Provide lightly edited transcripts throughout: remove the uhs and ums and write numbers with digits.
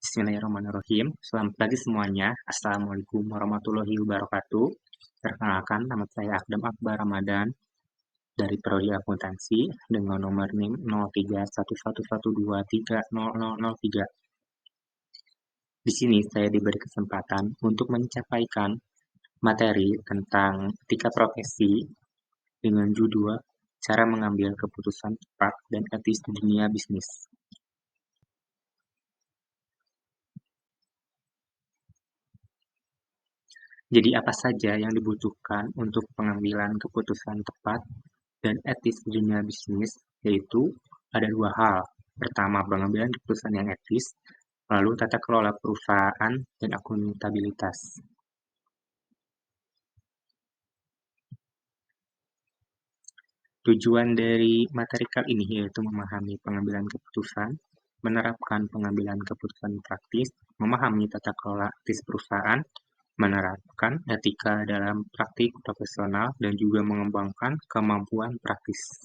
Bismillahirrahmanirrahim. Selamat pagi semuanya. Assalamualaikum warahmatullahi wabarakatuh. Perkenalkan, nama saya Akdam Akbar Ramadan dari Prodi Akuntansi dengan nomor NIM 031112300003. Di sini saya diberi kesempatan untuk menyampaikan materi tentang etika profesi dengan judul Cara Mengambil Keputusan Tepat dan Etis di Dunia Bisnis. Jadi apa saja yang dibutuhkan untuk pengambilan keputusan tepat dan etis di dunia bisnis, yaitu ada dua hal. Pertama, pengambilan keputusan yang etis, lalu tata kelola perusahaan dan akuntabilitas. Tujuan dari materi kali ini yaitu memahami pengambilan keputusan, menerapkan pengambilan keputusan praktis, memahami tata kelola etis perusahaan, menerapkan etika dalam praktik profesional, dan juga mengembangkan kemampuan praktis.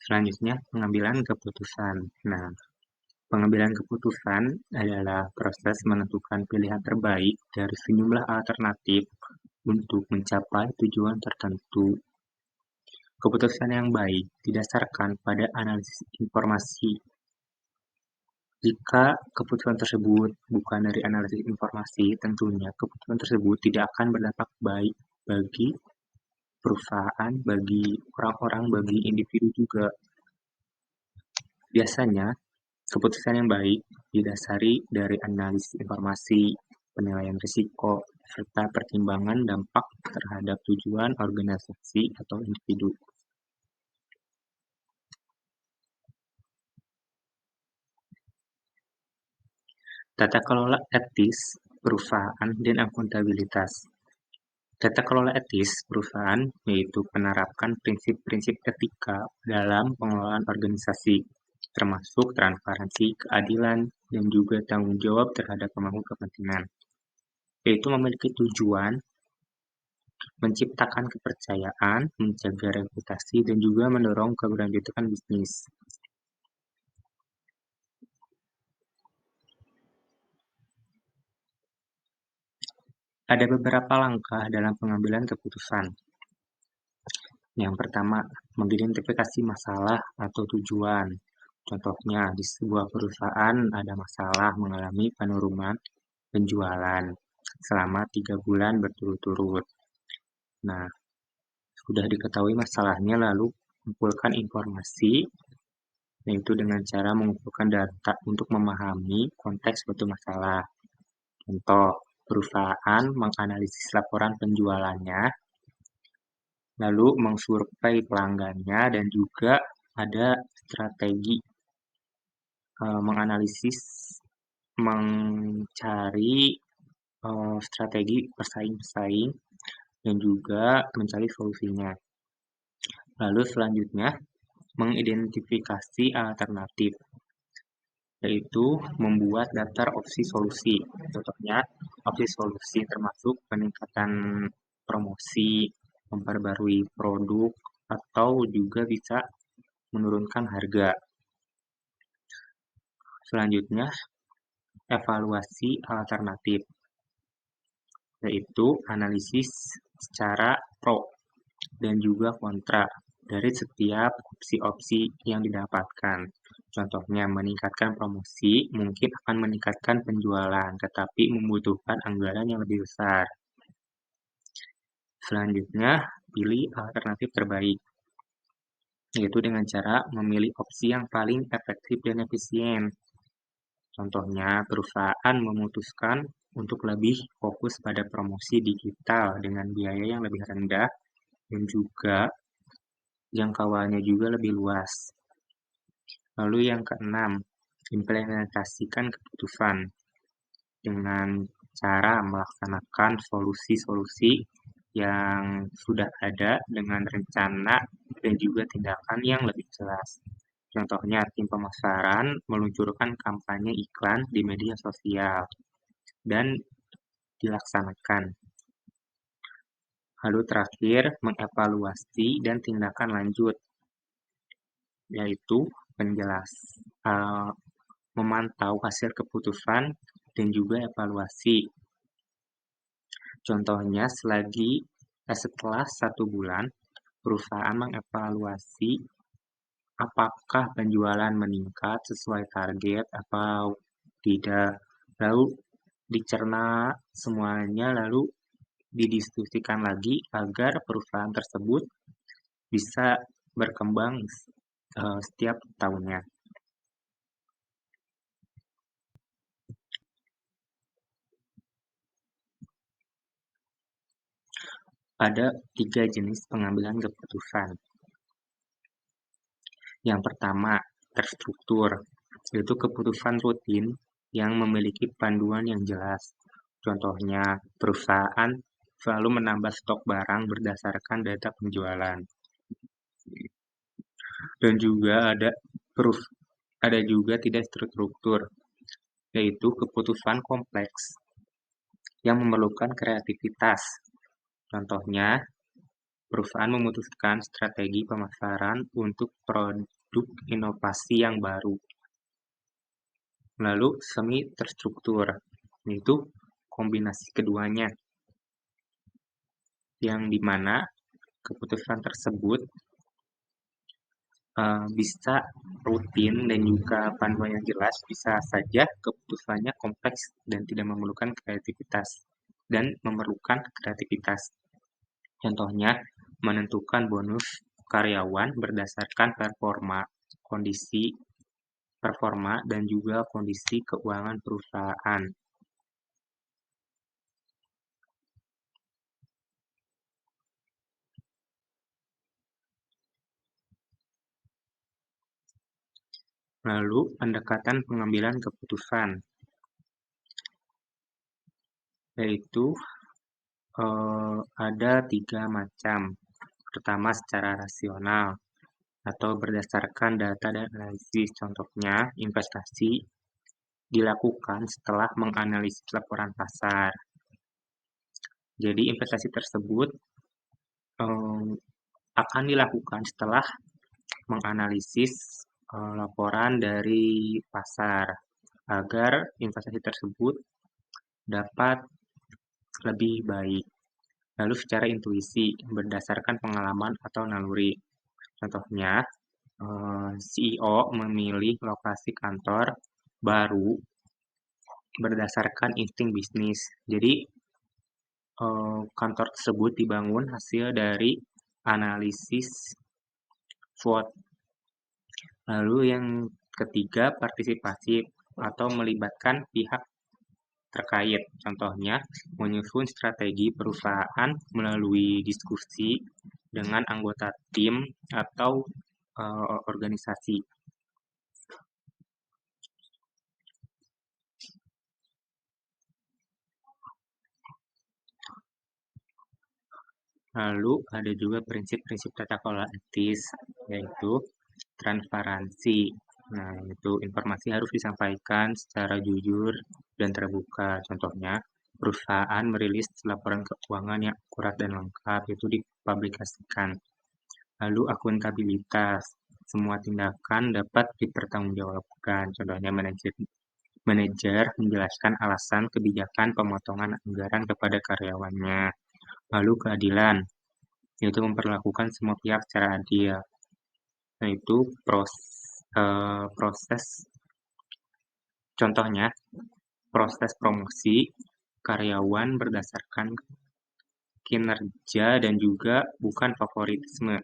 Selanjutnya, pengambilan keputusan. Nah, pengambilan keputusan adalah proses menentukan pilihan terbaik dari sejumlah alternatif untuk mencapai tujuan tertentu. Keputusan yang baik didasarkan pada analisis informasi. Jika keputusan tersebut bukan dari analisis informasi, tentunya keputusan tersebut tidak akan berdampak baik bagi perusahaan, bagi orang-orang, bagi individu juga. Biasanya, keputusan yang baik didasari dari analisis informasi, penilaian risiko, serta pertimbangan dampak terhadap tujuan organisasi atau individu. Tata kelola etis perusahaan dan akuntabilitas. Tata kelola etis perusahaan yaitu menerapkan prinsip-prinsip etika dalam pengelolaan organisasi, termasuk transparansi, keadilan, dan juga tanggung jawab terhadap pemangku kepentingan, yaitu memiliki tujuan menciptakan kepercayaan, menjaga reputasi, dan juga mendorong keberlanjutan bisnis. Ada beberapa langkah dalam pengambilan keputusan. Yang pertama, mengidentifikasi masalah atau tujuan. Contohnya, di sebuah perusahaan ada masalah mengalami penurunan penjualan selama 3 bulan berturut-turut. Nah, sudah diketahui masalahnya, lalu kumpulkan informasi, yaitu dengan cara mengumpulkan data untuk memahami konteks suatu masalah. Contoh, perusahaan menganalisis laporan penjualannya, lalu mengsurvei pelanggannya, dan juga ada strategi menganalisis, mencari strategi pesaing-pesaing, dan juga mencari solusinya. Lalu selanjutnya, mengidentifikasi alternatif, yaitu membuat daftar opsi solusi. Contohnya, opsi solusi termasuk peningkatan promosi, memperbarui produk, atau juga bisa menurunkan harga. Selanjutnya, evaluasi alternatif, yaitu analisis secara pro dan juga kontra dari setiap opsi-opsi yang didapatkan. Contohnya, meningkatkan promosi mungkin akan meningkatkan penjualan, tetapi membutuhkan anggaran yang lebih besar. Selanjutnya, pilih alternatif terbaik, yaitu dengan cara memilih opsi yang paling efektif dan efisien. Contohnya, perusahaan memutuskan untuk lebih fokus pada promosi digital dengan biaya yang lebih rendah dan juga jangkauannya juga lebih luas. Lalu yang keenam, implementasikan keputusan dengan cara melaksanakan solusi-solusi yang sudah ada dengan rencana dan juga tindakan yang lebih jelas. Contohnya, tim pemasaran meluncurkan kampanye iklan di media sosial dan dilaksanakan. Lalu terakhir, mengevaluasi dan tindakan lanjut. yaitu memantau hasil keputusan dan juga evaluasi. Contohnya, setelah 1 bulan, perusahaan mengevaluasi apakah penjualan meningkat sesuai target atau tidak. Lalu dicerna semuanya, lalu didiskusikan lagi agar perusahaan tersebut bisa berkembang setiap tahunnya. Ada 3 jenis pengambilan keputusan. Yang pertama, terstruktur, yaitu keputusan rutin yang memiliki panduan yang jelas. Contohnya, perusahaan selalu menambah stok barang berdasarkan data penjualan. Dan juga ada juga tidak terstruktur, yaitu keputusan kompleks yang memerlukan kreativitas. Contohnya, perusahaan memutuskan strategi pemasaran untuk produk inovasi yang baru. Lalu semi terstruktur, yaitu kombinasi keduanya, yang dimana keputusan tersebut bisa rutin dan juga panduan yang jelas, bisa saja keputusannya kompleks dan tidak memerlukan kreativitas. Contohnya, menentukan bonus karyawan berdasarkan performa dan juga kondisi keuangan perusahaan. Lalu, pendekatan pengambilan keputusan, yaitu ada 3 macam. Pertama, secara rasional atau berdasarkan data dan analisis. Contohnya, investasi dilakukan setelah menganalisis laporan pasar. Jadi, investasi tersebut akan dilakukan setelah menganalisis laporan dari pasar agar investasi tersebut dapat lebih baik. Lalu secara intuisi, berdasarkan pengalaman atau naluri. Contohnya, CEO memilih lokasi kantor baru berdasarkan insting bisnis. Jadi, kantor tersebut dibangun hasil dari analisis SWOT. Lalu yang ketiga, partisipasi atau melibatkan pihak terkait. Contohnya, menyusun strategi perusahaan melalui diskusi dengan anggota tim atau organisasi. Lalu ada juga prinsip-prinsip tata kelola etis, yaitu transparansi. Nah, itu informasi harus disampaikan secara jujur dan terbuka. Contohnya, perusahaan merilis laporan keuangan yang akurat dan lengkap, itu dipublikasikan. Lalu akuntabilitas, semua tindakan dapat dipertanggungjawabkan. Contohnya, manajer menjelaskan alasan kebijakan pemotongan anggaran kepada karyawannya. Lalu keadilan, yaitu memperlakukan semua pihak secara adil. Yaitu proses, contohnya, proses promosi karyawan berdasarkan kinerja dan juga bukan favoritisme.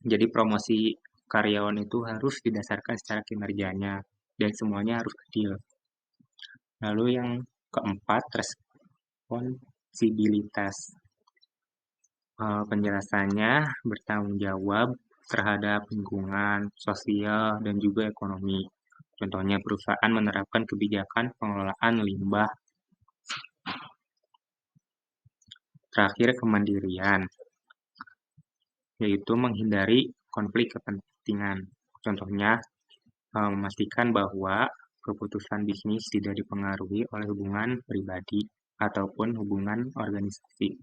Jadi promosi karyawan itu harus didasarkan secara kinerjanya dan semuanya harus adil. Lalu yang keempat, responsibilitas. Penjelasannya bertanggung jawab terhadap lingkungan, sosial, dan juga ekonomi. Contohnya, perusahaan menerapkan kebijakan pengelolaan limbah. Terakhir, kemandirian, yaitu menghindari konflik kepentingan. Contohnya, memastikan bahwa keputusan bisnis tidak dipengaruhi oleh hubungan pribadi ataupun hubungan organisasi.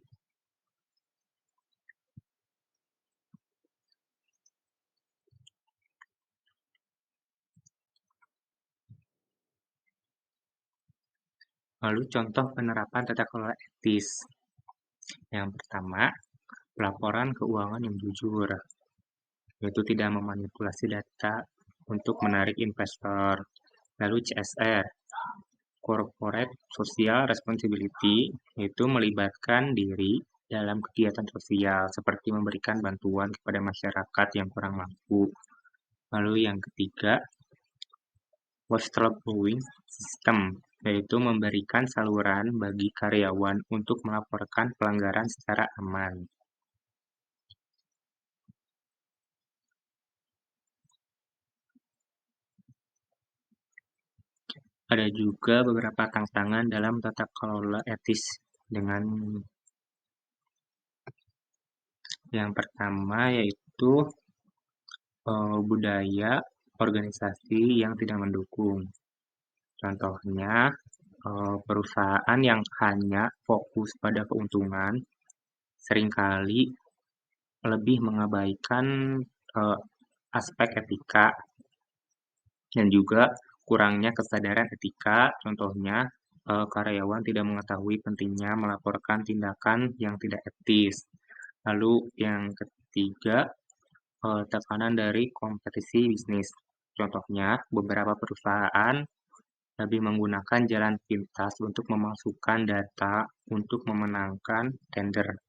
Lalu contoh penerapan tata kelola etis. Yang pertama, pelaporan keuangan yang jujur, yaitu tidak memanipulasi data untuk menarik investor. Lalu CSR, Corporate Social Responsibility, yaitu melibatkan diri dalam kegiatan sosial, seperti memberikan bantuan kepada masyarakat yang kurang mampu. Lalu yang ketiga, whistleblowing system, yaitu memberikan saluran bagi karyawan untuk melaporkan pelanggaran secara aman. Ada juga beberapa tantangan dalam tata kelola etis dengan yang pertama yaitu budaya organisasi yang tidak mendukung. Contohnya, perusahaan yang hanya fokus pada keuntungan seringkali lebih mengabaikan eh, aspek etika dan juga kurangnya kesadaran etika. Contohnya, karyawan tidak mengetahui pentingnya melaporkan tindakan yang tidak etis. Lalu yang ketiga, tekanan dari kompetisi bisnis. Contohnya, beberapa perusahaan lebih menggunakan jalan pintas untuk memasukkan data untuk memenangkan tender.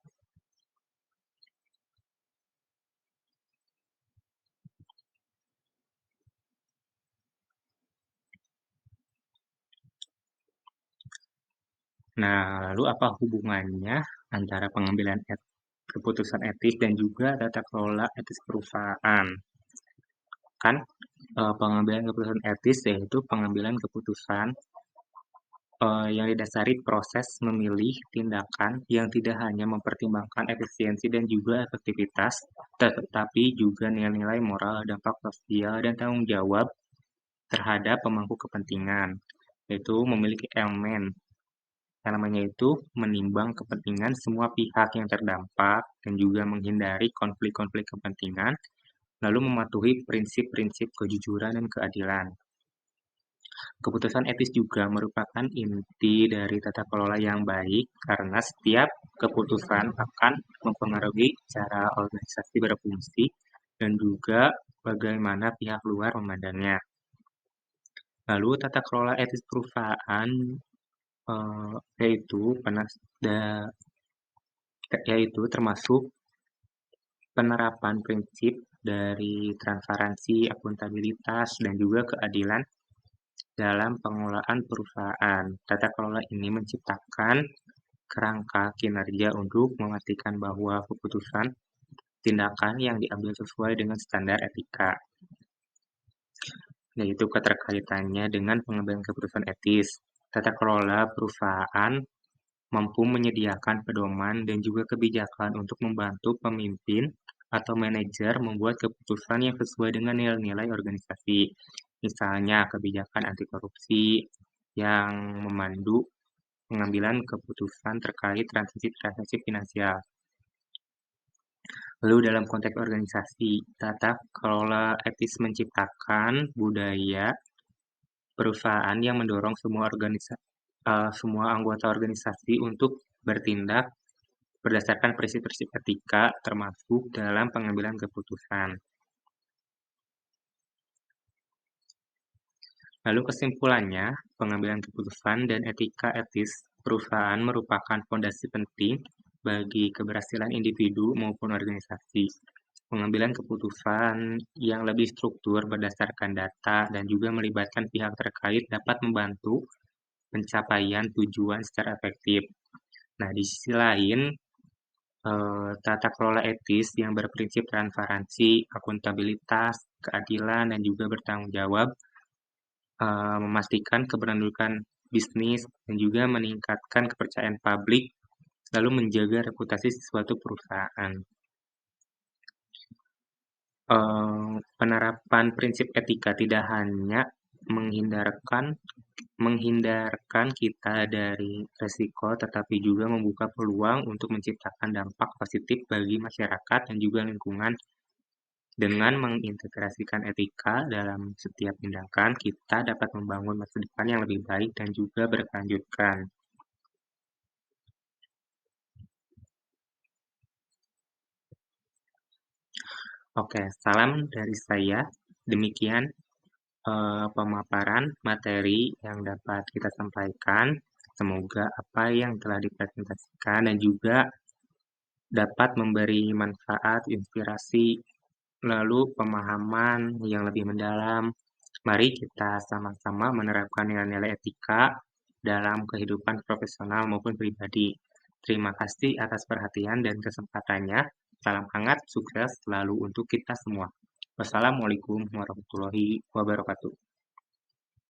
Nah, lalu apa hubungannya antara pengambilan keputusan etis dan juga tata kelola etis perusahaan? Kan pengambilan keputusan etis yaitu pengambilan keputusan yang didasari proses memilih tindakan yang tidak hanya mempertimbangkan efisiensi dan juga efektivitas, tetapi juga nilai-nilai moral, dampak sosial, dan tanggung jawab terhadap pemangku kepentingan, yaitu memiliki elemen. Yang namanya itu menimbang kepentingan semua pihak yang terdampak dan juga menghindari konflik-konflik kepentingan, lalu mematuhi prinsip-prinsip kejujuran dan keadilan. Keputusan etis juga merupakan inti dari tata kelola yang baik karena setiap keputusan akan mempengaruhi cara organisasi berfungsi dan juga bagaimana pihak luar memandangnya. Lalu tata kelola etis perusahaan yaitu yaitu termasuk penerapan prinsip dari transparansi, akuntabilitas, dan juga keadilan dalam pengelolaan perusahaan. Tata kelola ini menciptakan kerangka kinerja untuk memastikan bahwa keputusan tindakan yang diambil sesuai dengan standar etika, yaitu keterkaitannya dengan pengambilan keputusan etis. Tata kelola perusahaan mampu menyediakan pedoman dan juga kebijakan untuk membantu pemimpin atau manajer membuat keputusan yang sesuai dengan nilai-nilai organisasi. Misalnya, kebijakan anti korupsi yang memandu pengambilan keputusan terkait transaksi-transaksi finansial. Lalu dalam konteks organisasi, tata kelola etis menciptakan budaya perusahaan yang mendorong semua anggota organisasi untuk bertindak berdasarkan prinsip-prinsip etika termasuk dalam pengambilan keputusan. Lalu kesimpulannya, pengambilan keputusan dan etika etis perusahaan merupakan fondasi penting bagi keberhasilan individu maupun organisasi. Pengambilan keputusan yang lebih struktur berdasarkan data dan juga melibatkan pihak terkait dapat membantu pencapaian tujuan secara efektif. Nah, di sisi lain, tata kelola etis yang berprinsip transparansi, akuntabilitas, keadilan, dan juga bertanggung jawab memastikan keberlanjutan bisnis dan juga meningkatkan kepercayaan publik, lalu menjaga reputasi suatu perusahaan. Penerapan prinsip etika tidak hanya menghindarkan kita dari resiko, tetapi juga membuka peluang untuk menciptakan dampak positif bagi masyarakat dan juga lingkungan Dengan mengintegrasikan etika dalam setiap tindakan, kita dapat membangun masa depan yang lebih baik dan juga berkelanjutan. Oke, salam dari saya. Demikian pemaparan materi yang dapat kita sampaikan. Semoga apa yang telah dipresentasikan dan juga dapat memberi manfaat, inspirasi, lalu pemahaman yang lebih mendalam. Mari kita sama-sama menerapkan nilai-nilai etika dalam kehidupan profesional maupun pribadi. Terima kasih atas perhatian dan kesempatannya. Salam hangat, sukses selalu untuk kita semua. Wassalamualaikum warahmatullahi wabarakatuh.